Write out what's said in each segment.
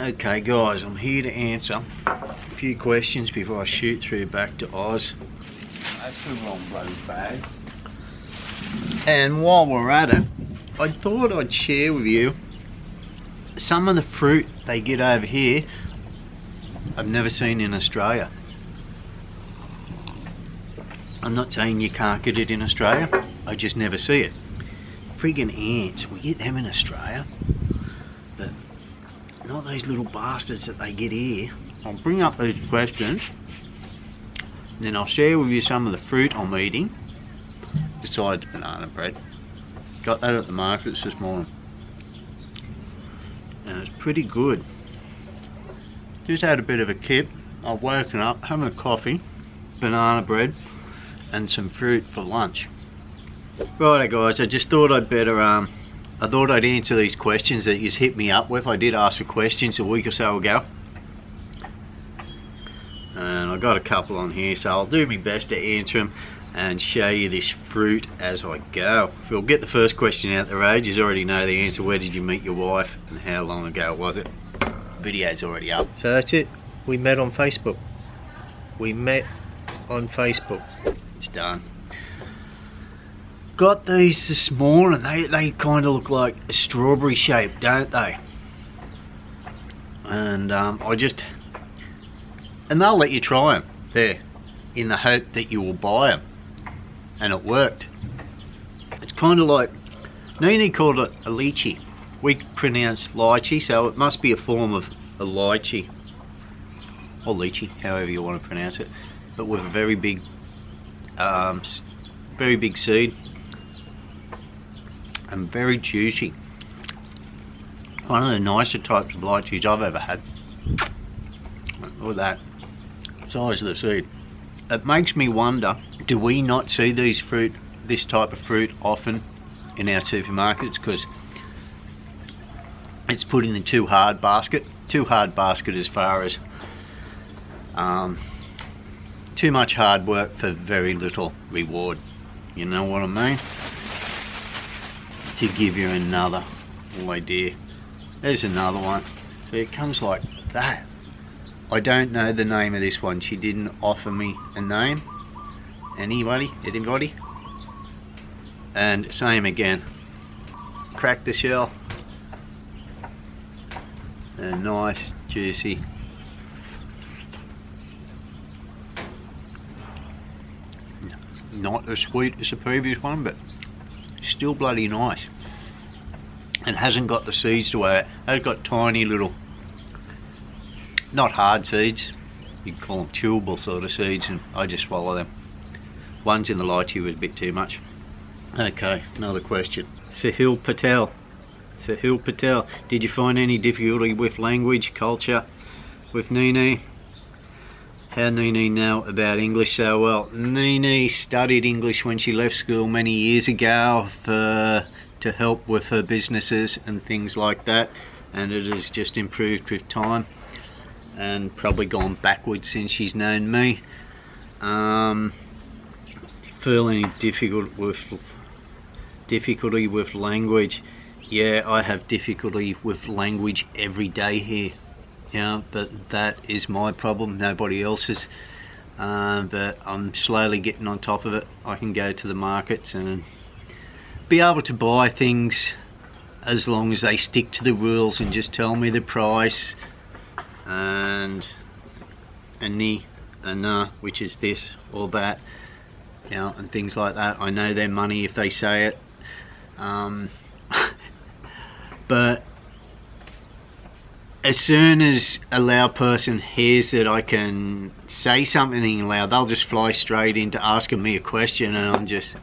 Okay guys, I'm here to answer a few questions before I shoot through back to Oz. That's the wrong bloody bag. And while we're at it, I thought I'd share with you some of the fruit they get over here I've never seen in Australia. I'm not saying you can't get it in Australia, I just never see it. Friggin' ants, we get them in Australia, but not those little bastards that they get here. I'll bring up these questions, then I'll share with you some of the fruit I'm eating, besides banana bread. Got that at the markets this morning, and it's pretty good. Just had a bit of a kip. I've woken up, having a coffee, banana bread, and some fruit for lunch. Righto guys, I just thought I'd better I thought I'd answer these questions that you hit me up with. I did ask for questions a week or so ago, and I got a couple on here, so I'll do my best to answer them and show you this fruit as I go. If we'll get the first question out the road, you already know the answer. Where did you meet your wife and how long ago was it? Video's already up. So that's it, we met on Facebook. We met on Facebook. It's done. Got these this morning. They kind of look like a strawberry shape, don't they? And and they'll let you try them there in the hope that you will buy them, and it worked. It's kind of like, Neenee called it a lychee. We pronounce lychee, so it must be a form of a lychee or lychee, however you want to pronounce it, but with a very big seed and very juicy. One of the nicer types of lychees I've ever had. Look at that size of the seed. It makes me wonder, do we not see this type of fruit often in our supermarkets because it's put in the too hard basket as far as too much hard work for very little reward, you know what I mean? To give you another idea, there's another one. So it comes like that. I don't know the name of this one. She didn't offer me a name. Anybody? And same again. Crack the shell. And nice, juicy. Not as sweet as the previous one, but still bloody nice. And hasn't got the seeds to wear it. It's got tiny little, not hard seeds, you'd call them chewable sort of seeds, and I just swallow them. Ones in the lychee was a bit too much. Okay, another question. Sahil Patel, did you find any difficulty with language, culture with Neenee? How Neenee know about English so well? Neenee studied English when she left school many years ago to help with her businesses and things like that, and it has just improved with time and probably gone backwards since she's known me. Feel any difficulty with language? Yeah, I have difficulty with language every day here. Yeah, but that is my problem, nobody else's. But I'm slowly getting on top of it. I can go to the markets and be able to buy things as long as they stick to the rules and just tell me the price and which is this or that, you know, and things like that. I know their money if they say it. But as soon as a Lao person hears that I can say something in Lao, they'll just fly straight into asking me a question, and I'm just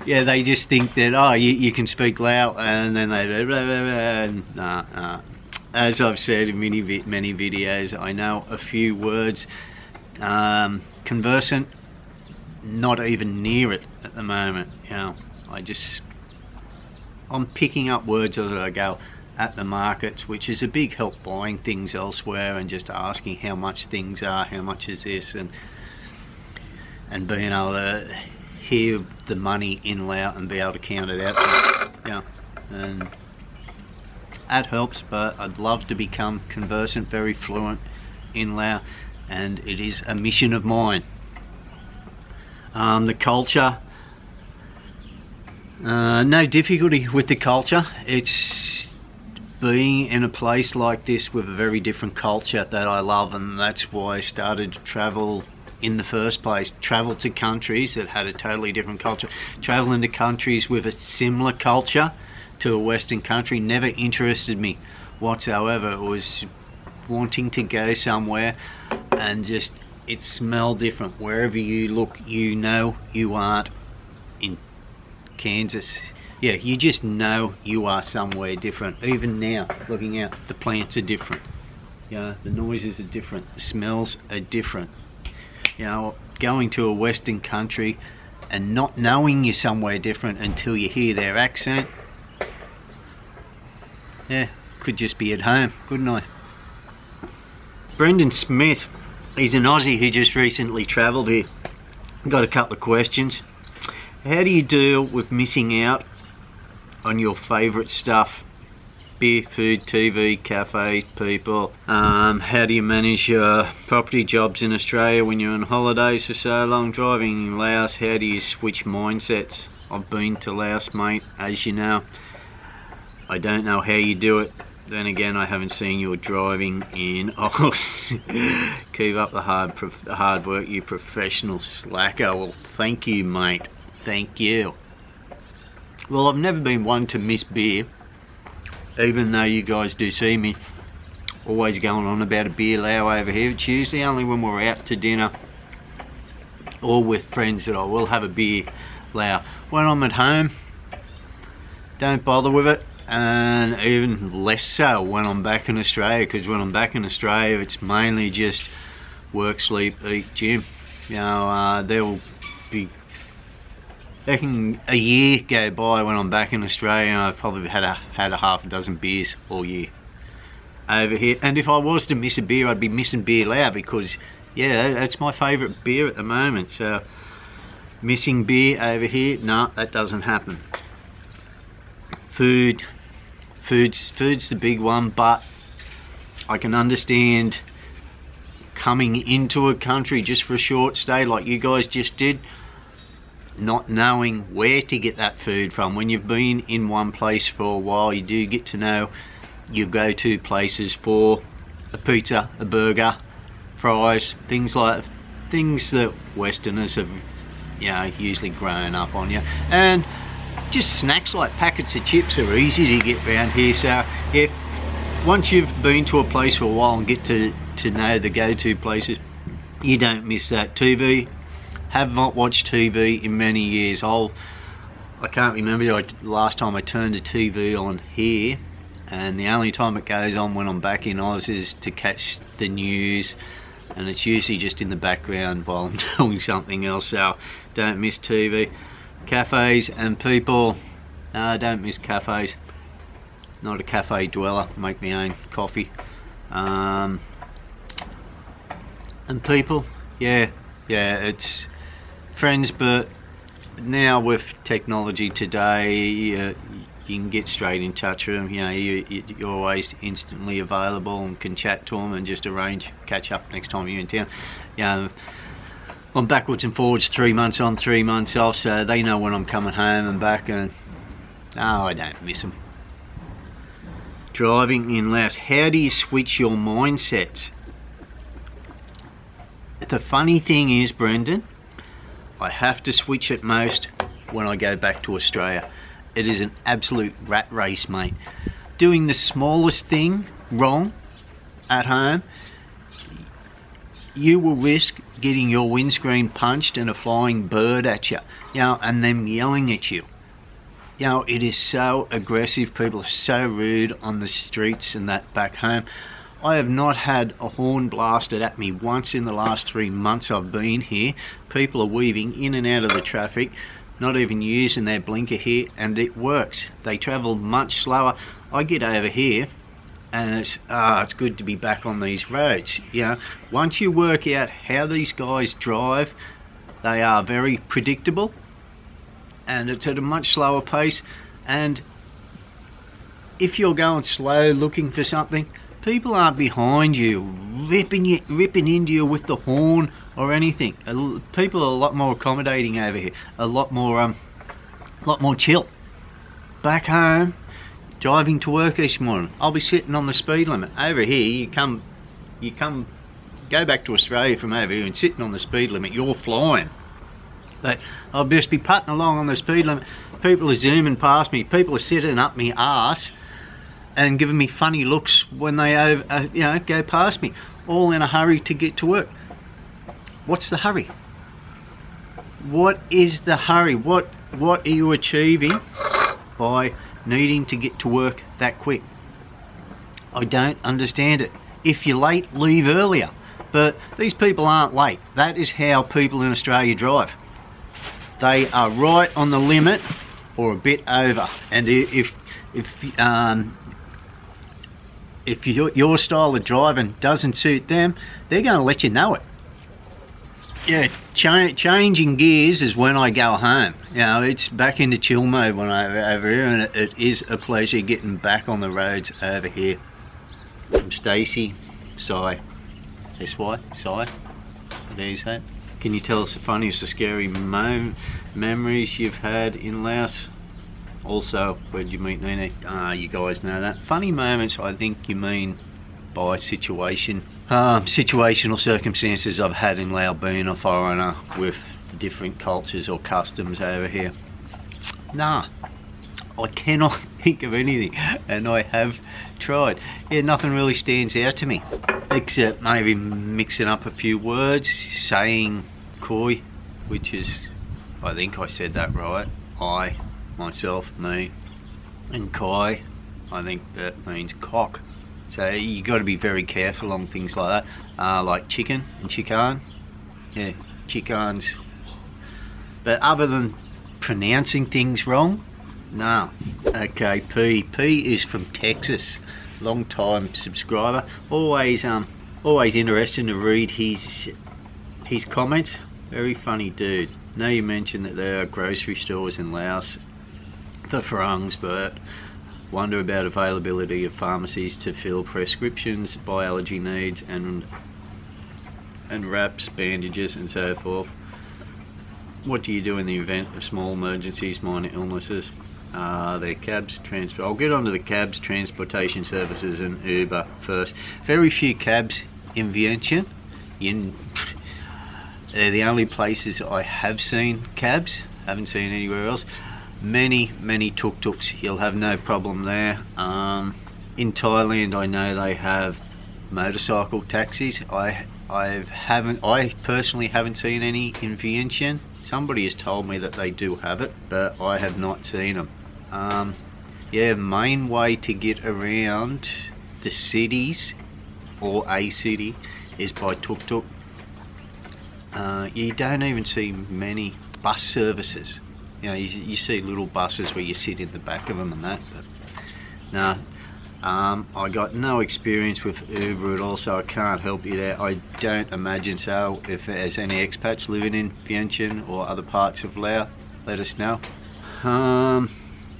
yeah, they just think that, oh, you can speak Lao, and then they nah. As I've said in many videos, I know a few words. Conversant, not even near it at the moment. You know, I'm picking up words as I go at the markets, which is a big help buying things elsewhere and just asking how much things are, how much is this, and being able to hear the money in Lao and be able to count it out. Yeah, and That helps, but I'd love to become conversant, very fluent in Lao, and it is a mission of mine. The culture, no difficulty with the culture. It's being in a place like this with a very different culture that I love, and that's why I started to travel in the first place. Travel to countries that had a totally different culture. Travel into countries with a similar culture to a Western country never interested me whatsoever. It was wanting to go somewhere and just, it smelled different. Wherever you look, you know you aren't in Kansas. Yeah, you just know you are somewhere different. Even now, looking out, the plants are different. You know, the noises are different. The smells are different. You know, going to a Western country and not knowing you're somewhere different until you hear their accent. Yeah, could just be at home, couldn't I? Brendan Smith, he's an Aussie who just recently travelled here. Got a couple of questions. How do you deal with missing out on your favourite stuff? Beer, food, TV, cafe, people. How do you manage your property jobs in Australia when you're on holidays for so long? Driving in Laos, how do you switch mindsets? I've been to Laos, mate, as you know. I don't know how you do it. Then again, I haven't seen you driving in Oz. Keep up the hard work, you professional slacker. Well, thank you, mate. Thank you. Well, I've never been one to miss beer, even though you guys do see me always going on about a beer Lao over here. It's usually only when we're out to dinner or with friends that I will have a beer Lao. When I'm at home, don't bother with it. And even less so when I'm back in Australia, because when I'm back in Australia it's mainly just work, sleep, eat, gym. You know, there will be, I reckon, a year go by when I'm back in Australia and I've probably had a half a dozen beers all year over here. And if I was to miss a beer, I'd be missing beer Lao, because yeah, that's my favourite beer at the moment. So missing beer over here, no, that doesn't happen. Food's the big one, but I can understand coming into a country just for a short stay like you guys just did, not knowing where to get that food from. When you've been in one place for a while, you do get to know your go-to places for a pizza, a burger, fries, things that Westerners have, you know, usually grown up on. You and just snacks like packets of chips are easy to get around here. So if once you've been to a place for a while and get to know the go-to places, you don't miss that. TV, have not watched TV in many years. I can't remember the last time I turned the TV on here, and the only time it goes on when I'm back in Oz is to catch the news, and it's usually just in the background while I'm doing something else. So don't miss TV. Cafes and people, no, don't miss cafes. Not a cafe dweller, make my own coffee. And people, yeah, it's friends, but now with technology today, you can get straight in touch with them. You know, you're always instantly available and can chat to them and just arrange catch up next time you're in town. You know, I'm backwards and forwards, 3 months on, 3 months off, so they know when I'm coming home and back, and no, I don't miss them. Driving in Laos, how do you switch your mindsets? The funny thing is, Brendan, I have to switch it most when I go back to Australia. It is an absolute rat race, mate. Doing the smallest thing wrong at home, you will risk getting your windscreen punched and a flying bird at you, you know, and them yelling at you. You know, it is so aggressive. People are so rude on the streets and that back home. I have not had a horn blasted at me once in the last 3 months I've been here. People are weaving in and out of the traffic, not even using their blinker here, and it works. They travel much slower. I get over here and it's good to be back on these roads. You know, once you work out how these guys drive, they are very predictable, and it's at a much slower pace, and if you're going slow looking for something, people aren't behind you, ripping into you with the horn or anything. People are a lot more accommodating over here, a lot more chill. Back home, driving to work each morning, I'll be sitting on the speed limit. Over here, go back to Australia from over here and sitting on the speed limit, you're flying. But I'll just be putting along on the speed limit. People are zooming past me. People are sitting up me arse and giving me funny looks when they go past me, all in a hurry to get to work. What's the hurry? What is the hurry? What are you achieving by needing to get to work that quick? I don't understand it. If you're late, leave earlier. But these people aren't late. That is how people in Australia drive. They are right on the limit or a bit over. And if your style of driving doesn't suit them, they're going to let you know it. Yeah, changing gears is when I go home. You know, it's back into chill mode when I'm over here, and it is a pleasure getting back on the roads over here. From Stacey, Sai, S-Y, Sai, what do you say? Can you tell us the funniest or scary memories you've had in Laos? Also, where did you meet Neenee? You guys know that. Funny moments, I think you mean by situational circumstances I've had in Laos, being a foreigner with different cultures or customs over here. Nah, I cannot think of anything, and I have tried. Yeah, nothing really stands out to me, except maybe mixing up a few words, saying koi, which is, I think I said that right, I, myself, me, and kai, I think that means cock. So you got to be very careful on things like that, like chicken and chicken. Yeah, chickens. But other than pronouncing things wrong, no. Okay, P is from Texas, long time subscriber. Always interesting to read his comments. Very funny dude. Now you mentioned that there are grocery stores in Laos for Farungs, but wonder about availability of pharmacies to fill prescriptions, buy allergy needs, and wraps, bandages, and so forth. What do you do in the event of small emergencies, minor illnesses? Their cabs transport. I'll get onto the cabs, transportation services, and Uber first. Very few cabs in Vientiane. They're the only places I have seen cabs. Haven't seen anywhere else. Many tuk-tuks. You'll have no problem there. In Thailand, I know they have motorcycle taxis. I personally haven't seen any in Vientiane. Somebody has told me that they do have it, but I have not seen them. Yeah, main way to get around the cities or a city is by tuk-tuk. You don't even see many bus services. You know, you see little buses where you sit in the back of them and that, but no. I got no experience with Uber at all, so I can't help you there. I don't imagine so. If there's any expats living in Vientiane or other parts of Laos, let us know.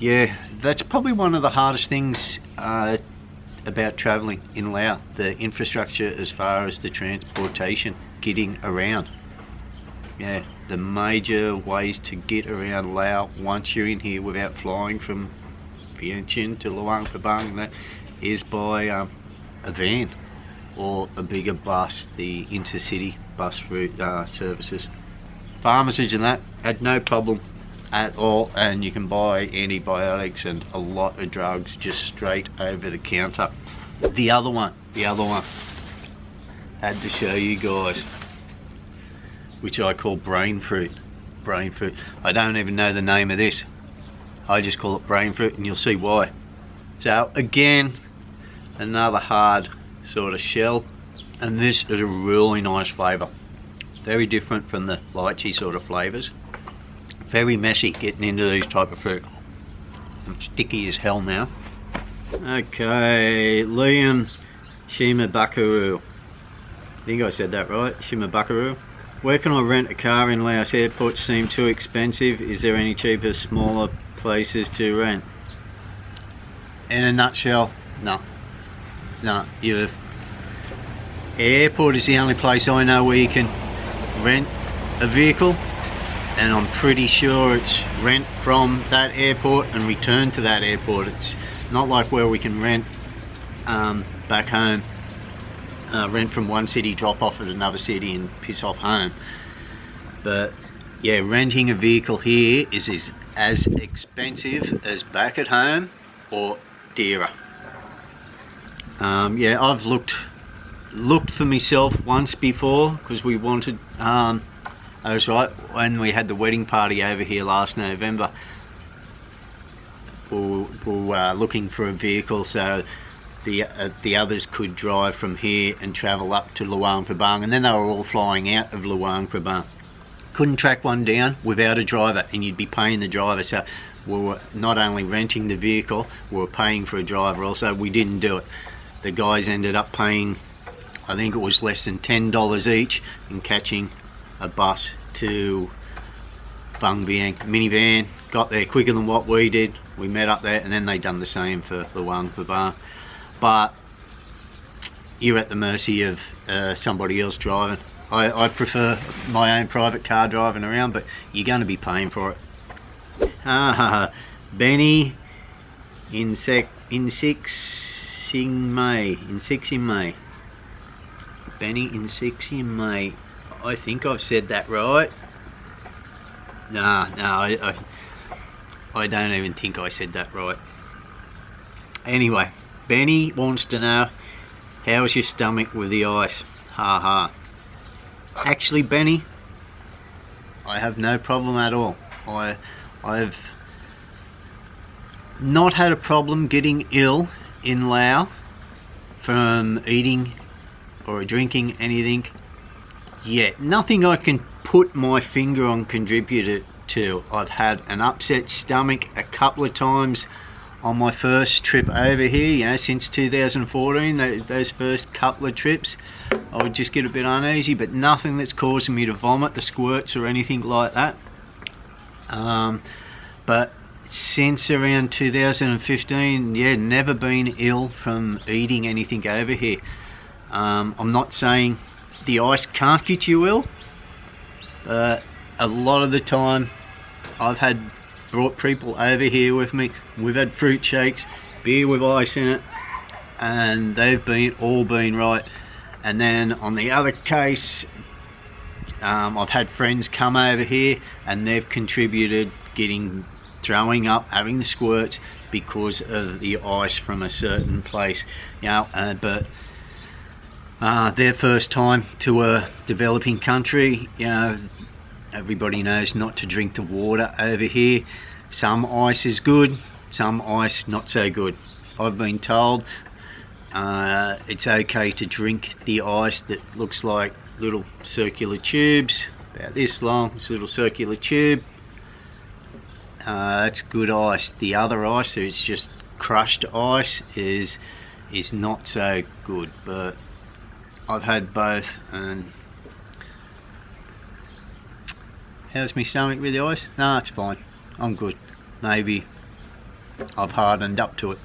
Yeah, that's probably one of the hardest things about travelling in Laos, the infrastructure as far as the transportation, getting around. Yeah, the major ways to get around Laos once you're in here without flying from Vientiane to Luang Prabang, that is by a van or a bigger bus, the intercity bus route services. Pharmacies and that had no problem at all, and you can buy antibiotics and a lot of drugs just straight over the counter. The other one had to show you guys, which I call brain fruit. I don't even know the name of this. I just call it brain fruit, and you'll see why. So again, another hard sort of shell, and this is a really nice flavour. Very different from the lychee sort of flavours. Very messy getting into these type of fruit. I'm sticky as hell now. Okay, Liam Shimabakaru. I think I said that right, Shimabakaru. Where can I rent a car in Laos? Airports seem too expensive. Is there any cheaper, smaller places to rent? in a nutshell, no. Your airport is the only place I know where you can rent a vehicle, and I'm pretty sure it's rent from that airport and return to that airport. It's not like where we can rent back home, rent from one city, drop off at another city and piss off home. But yeah, renting a vehicle here is as expensive as back at home, or dearer. Yeah, I've looked for myself once before, because we wanted, I was right, when we had the wedding party over here last November, we were looking for a vehicle so the others could drive from here and travel up to Luang Prabang, and then they were all flying out of Luang Prabang. Couldn't track one down without a driver, and you'd be paying the driver. So we were not only renting the vehicle, we were paying for a driver also. We didn't do it. The guys ended up paying, I think it was less than $10 each, and catching a bus to Vang Vieng minivan. Got there quicker than what we did. We met up there, and then they done the same for Luang Prabang. But you're at the mercy of somebody else driving. I prefer my own private car driving around, but you're going to be paying for it. Benny in 6 in May. Benny in 6 in May. I think I've said that right. No, I don't even think I said that right. Anyway, Benny wants to know, how's your stomach with the ice? Actually, Benny, I have no problem at all. I've not had a problem getting ill in Laos from eating or drinking anything yet. Nothing I can put my finger on contributed to. I've had an upset stomach a couple of times on my first trip over here, you know, since 2014, those first couple of trips. I would just get a bit uneasy, but nothing that's causing me to vomit, the squirts or anything like that. But since around 2015, yeah, never been ill from eating anything over here. I'm not saying the ice can't get you ill, but a lot of the time I've brought people over here with me. We've had fruit shakes, beer with ice in it, and they've all been right. And then on the other case, I've had friends come over here and they've contributed throwing up, having the squirts because of the ice from a certain place, you know. But their first time to a developing country, you know, everybody knows not to drink the water over here. Some ice is good, some ice not so good. I've been told it's okay to drink the ice that looks like little circular tubes, about this long. This little circular tube, that's good ice. The other ice, it's just crushed ice, is not so good. But I've had both. And how's my stomach with the ice? No, it's fine. I'm good. Maybe I've hardened up to it.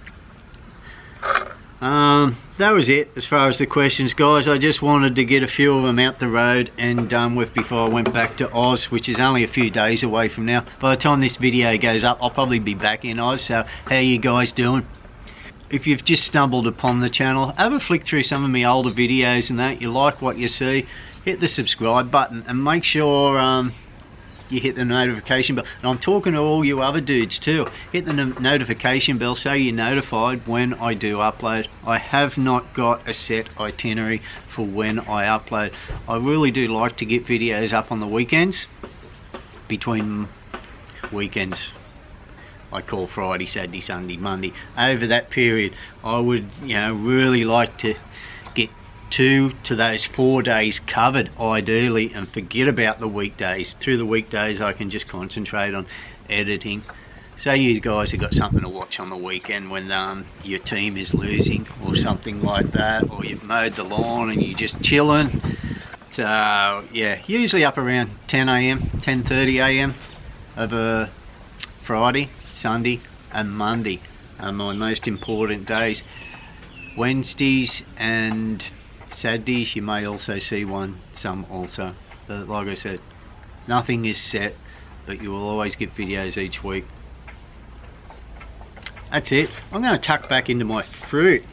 That was it as far as the questions, guys. I just wanted to get a few of them out the road and done with before I went back to Oz, which is only a few days away from now. By the time this video goes up, I'll probably be back in Oz. So how you guys doing? If you've just stumbled upon the channel, have a flick through some of my older videos and that. You like what you see, hit the subscribe button and make sure you hit the notification bell. And I'm talking to all you other dudes too. Hit the notification bell so you're notified when I do upload. I have not got a set itinerary for when I upload. I really do like to get videos up on the weekends. Between weekends, I call Friday, Saturday, Sunday, Monday. Over that period, I would, you know, really like to get 2 to those 4 days covered ideally, and forget about the weekdays. Through the weekdays I can just concentrate on editing, so you guys have got something to watch on the weekend when your team is losing or something like that, or you've mowed the lawn and you're just chilling. So yeah, usually up around 10 AM, 10:30 AM of a Friday, Sunday and Monday. are my most important days. Wednesdays and Saturdays you may also see some also. But like I said, nothing is set, but you will always get videos each week. That's it. I'm going to tuck back into my fruit.